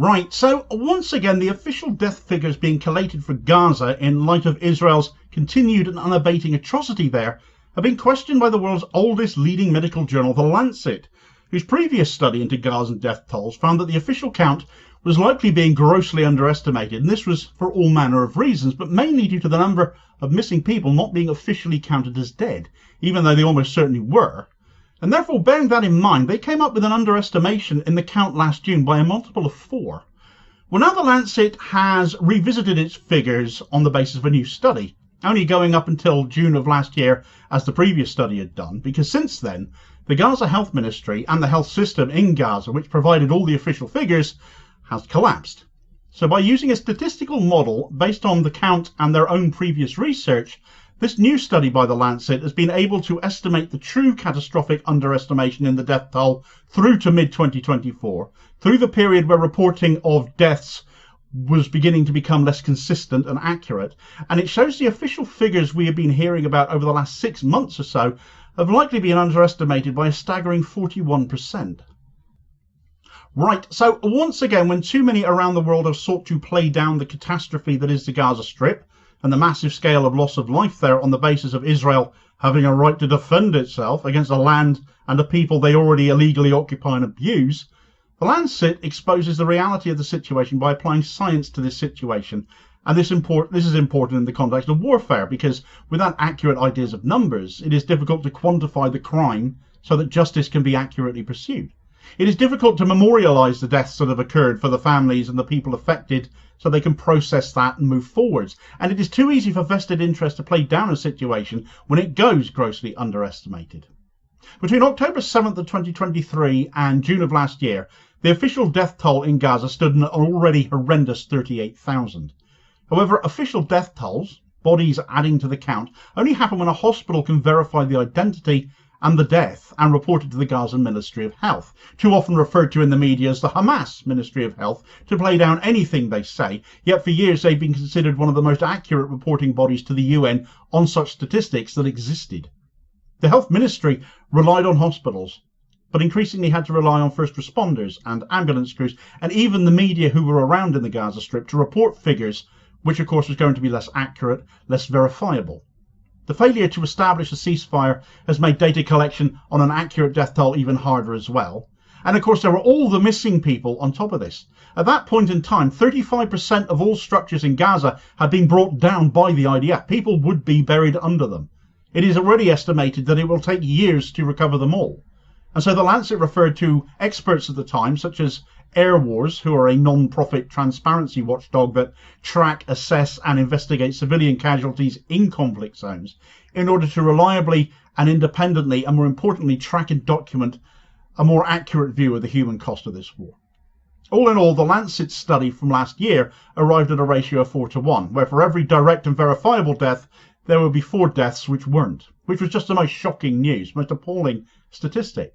Right, so once again, the official death figures being collated for Gaza in light of Israel's continued and unabating atrocity there have been questioned by the world's oldest leading medical journal, The Lancet, whose previous study into Gazan death tolls found that the official count was likely being grossly underestimated, and this was for all manner of reasons, but mainly due to the number of missing people not being officially counted as dead, even though they almost certainly were. And therefore, bearing that in mind, they came up with an underestimation in the count last June by a multiple of 4. Well, now the Lancet has revisited its figures on the basis of a new study, only going up until June of last year as the previous study had done, because since then, the Gaza Health Ministry and the health system in Gaza, which provided all the official figures, has collapsed. So by using a statistical model based on the count and their own previous research, this new study by the Lancet has been able to estimate the true catastrophic underestimation in the death toll through to mid-2024, through the period where reporting of deaths was beginning to become less consistent and accurate. And it shows the official figures we have been hearing about over the last 6 months or so have likely been underestimated by a staggering 41%. Right, so once again, when too many around the world have sought to play down the catastrophe that is the Gaza Strip, and the massive scale of loss of life there on the basis of Israel having a right to defend itself against a land and a people they already illegally occupy and abuse, the Lancet exposes the reality of the situation by applying science to this situation. And this is important in the context of warfare, because without accurate ideas of numbers, it is difficult to quantify the crime so that justice can be accurately pursued. It is difficult to memorialise the deaths that have occurred for the families and the people affected so they can process that and move forwards. And it is too easy for vested interest to play down a situation when it goes grossly underestimated. Between October 7th of 2023 and June of last year, the official death toll in Gaza stood an already horrendous 38,000. However, official death tolls, bodies adding to the count, only happen when a hospital can verify the identity and the death and report it to the Gazan Ministry of Health, too often referred to in the media as the Hamas Ministry of Health, to play down anything they say, yet for years they've been considered one of the most accurate reporting bodies to the UN on such statistics that existed. The Health Ministry relied on hospitals, but increasingly had to rely on first responders and ambulance crews, and even the media who were around in the Gaza Strip to report figures, which of course was going to be less accurate, less verifiable. The failure to establish a ceasefire has made data collection on an accurate death toll even harder as well. And of course there were all the missing people on top of this. At that point in time, 35% of all structures in Gaza had been brought down by the IDF. People would be buried under them. It is already estimated that it will take years to recover them all. And so the Lancet referred to experts at the time, such as Air Wars, who are a non-profit transparency watchdog that track, assess and investigate civilian casualties in conflict zones, in order to reliably and independently, and more importantly, track and document a more accurate view of the human cost of this war. All in all, the Lancet study from last year arrived at a ratio of 4:1, where for every direct and verifiable death, there would be 4 deaths which weren't, which was just the most shocking news, most appalling statistic.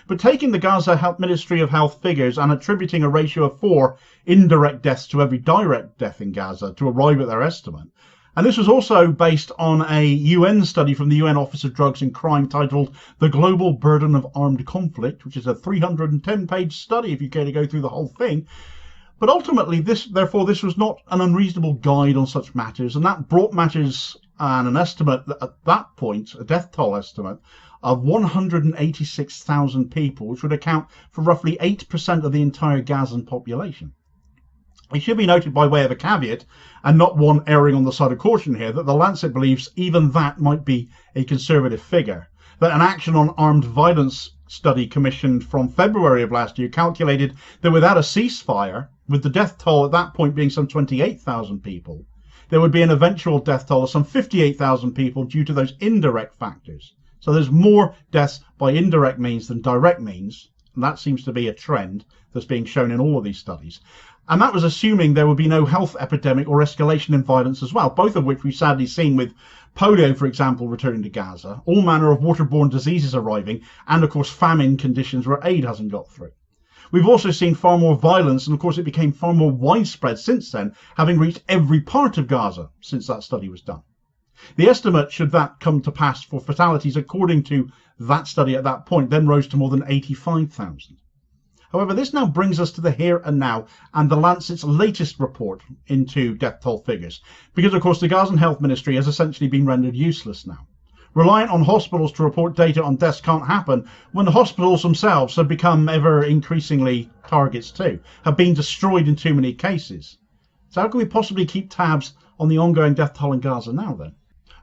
But taking the Gaza Ministry of Health figures and attributing a ratio of 4 indirect deaths to every direct death in Gaza to arrive at their estimate, and this was also based on a UN study from the UN Office of Drugs and Crime titled The Global Burden of Armed Conflict, which is a 310-page study if you care to go through the whole thing. But ultimately, this was not an unreasonable guide on such matters, and that brought matters and an estimate at that point, a death toll estimate, of 186,000 people, which would account for roughly 8% of the entire Gazan population. It should be noted by way of a caveat, and not one erring on the side of caution here, that the Lancet believes even that might be a conservative figure, that an Action on Armed Violence study commissioned from February of last year calculated that without a ceasefire, with the death toll at that point being some 28,000 people, there would be an eventual death toll of some 58,000 people due to those indirect factors. So there's more deaths by indirect means than direct means, and that seems to be a trend that's being shown in all of these studies. And that was assuming there would be no health epidemic or escalation in violence as well, both of which we've sadly seen with polio, for example, returning to Gaza, all manner of waterborne diseases arriving, and of course famine conditions where aid hasn't got through. We've also seen far more violence, and of course it became far more widespread since then, having reached every part of Gaza since that study was done. The estimate, should that come to pass, for fatalities according to that study at that point then rose to more than 85,000. However, this now brings us to the here and now and the Lancet's latest report into death toll figures, because of course the Gazan Health Ministry has essentially been rendered useless now. Reliant on hospitals to report data on deaths can't happen when the hospitals themselves have become ever increasingly targets too, have been destroyed in too many cases. So how can we possibly keep tabs on the ongoing death toll in Gaza now then?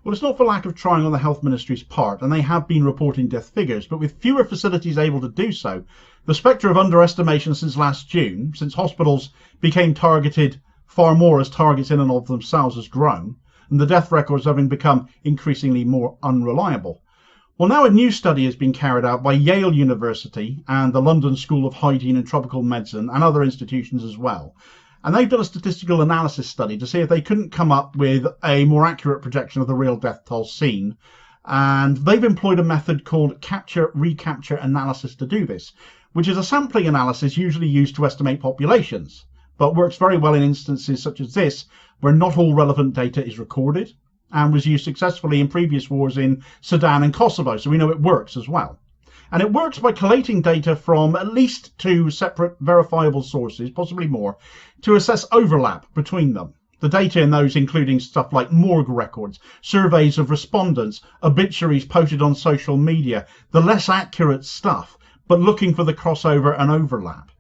Well, it's not for lack of trying on the Health Ministry's part, and they have been reporting death figures, but with fewer facilities able to do so, the spectre of underestimation since last June, since hospitals became targeted far more as targets in and of themselves, has grown, and the death records having become increasingly more unreliable. Well, now a new study has been carried out by Yale University and the London School of Hygiene and Tropical Medicine and other institutions as well. And they've done a statistical analysis study to see if they couldn't come up with a more accurate projection of the real death toll seen. And they've employed a method called capture-recapture analysis to do this, which is a sampling analysis usually used to estimate populations, but works very well in instances such as this, where not all relevant data is recorded, and was used successfully in previous wars in Sudan and Kosovo, so we know it works as well. And it works by collating data from at least 2 separate verifiable sources, possibly more, to assess overlap between them. The data in those including stuff like morgue records, surveys of respondents, obituaries posted on social media, the less accurate stuff, but looking for the crossover and overlap.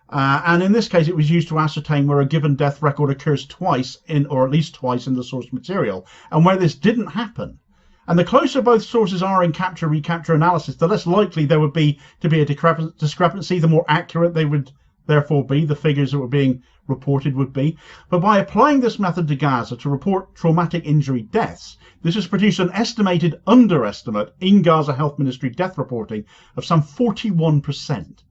And in this case, it was used to ascertain where a given death record occurs twice or at least twice in the source material, and where this didn't happen. And the closer both sources are in capture-recapture analysis, the less likely there would be to be a discrepancy, the more accurate they would therefore be, the figures that were being reported would be. But by applying this method to Gaza to report traumatic injury deaths, this has produced an estimated underestimate in Gaza Health Ministry death reporting of some 41%.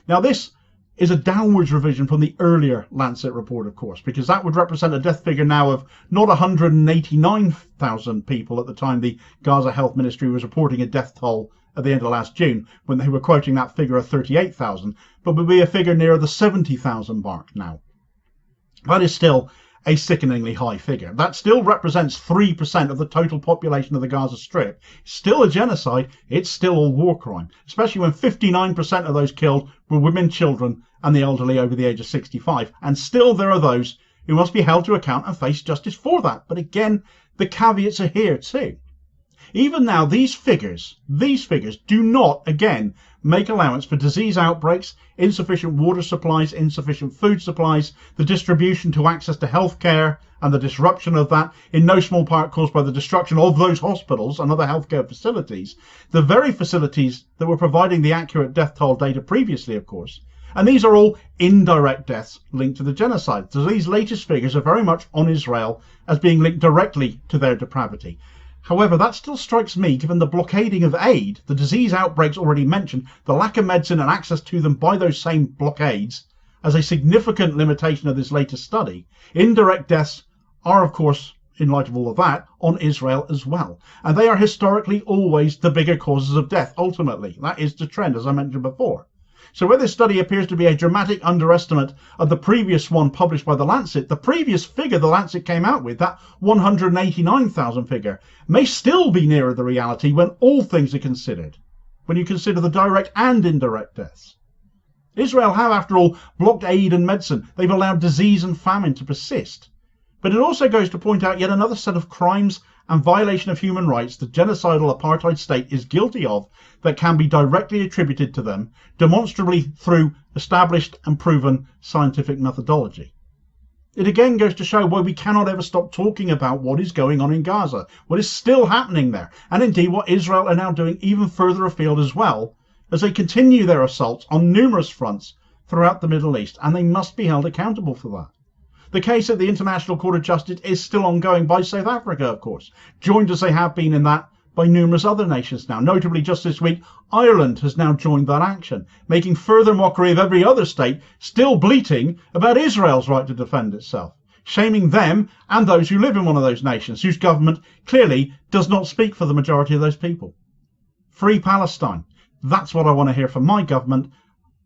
Now this is a downwards revision from the earlier Lancet report, of course, because that would represent a death figure now of not 189,000 people at the time the Gaza Health Ministry was reporting a death toll at the end of last June, when they were quoting that figure of 38,000, but would be a figure near the 70,000 mark now. That is still a sickeningly high figure. That still represents 3% of the total population of the Gaza Strip. It's still a genocide. It's still a war crime, especially when 59% of those killed were women, children, and the elderly over the age of 65. And still there are those who must be held to account and face justice for that. But again, the caveats are here too. Even now, these figures do not, again, make allowance for disease outbreaks, insufficient water supplies, insufficient food supplies, the distribution to access to healthcare, and the disruption of that, in no small part caused by the destruction of those hospitals and other healthcare facilities, the very facilities that were providing the accurate death toll data previously, of course. And these are all indirect deaths linked to the genocide. So these latest figures are very much on Israel as being linked directly to their depravity. However, that still strikes me, given the blockading of aid, the disease outbreaks already mentioned, the lack of medicine and access to them by those same blockades, as a significant limitation of this latest study. Indirect deaths are, of course, in light of all of that, on Israel as well. And they are historically always the bigger causes of death, ultimately. That is the trend, as I mentioned before. So where this study appears to be a dramatic underestimate of the previous one published by the Lancet, the previous figure the Lancet came out with, that 189,000 figure, may still be nearer the reality when all things are considered, when you consider the direct and indirect deaths. Israel have, after all, blocked aid and medicine. They've allowed disease and famine to persist. But it also goes to point out yet another set of crimes and violation of human rights the genocidal apartheid state is guilty of that can be directly attributed to them, demonstrably through established and proven scientific methodology. It again goes to show why we cannot ever stop talking about what is going on in Gaza, what is still happening there, and indeed what Israel are now doing even further afield as well, as they continue their assaults on numerous fronts throughout the Middle East, and they must be held accountable for that. The case at the International Court of Justice is still ongoing by South Africa, of course, joined as they have been in that by numerous other nations now. Notably, just this week, Ireland has now joined that action, making further mockery of every other state still bleating about Israel's right to defend itself, shaming them and those who live in one of those nations, whose government clearly does not speak for the majority of those people. Free Palestine. That's what I want to hear from my government.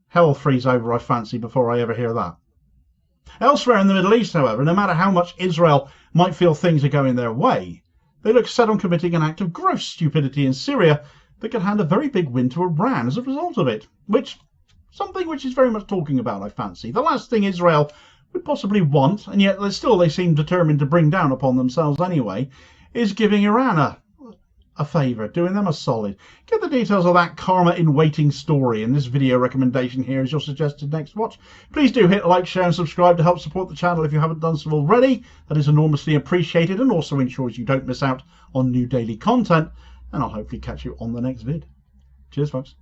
Hell will freeze over, I fancy, before I ever hear that. Elsewhere in the Middle East, however, no matter how much Israel might feel things are going their way, they look set on committing an act of gross stupidity in Syria that could hand a very big win to Iran as a result of it, which, Something which is very much talking about, I fancy. The last thing Israel would possibly want, and yet they seem determined to bring down upon themselves anyway, is giving Iran a favour, doing them a solid. Get the details of that karma in waiting story in this video recommendation here as your suggested next watch. Please do hit like, share and subscribe to help support the channel if you haven't done so already. That is enormously appreciated and also ensures you don't miss out on new daily content. And I'll hopefully catch you on the next vid. Cheers folks.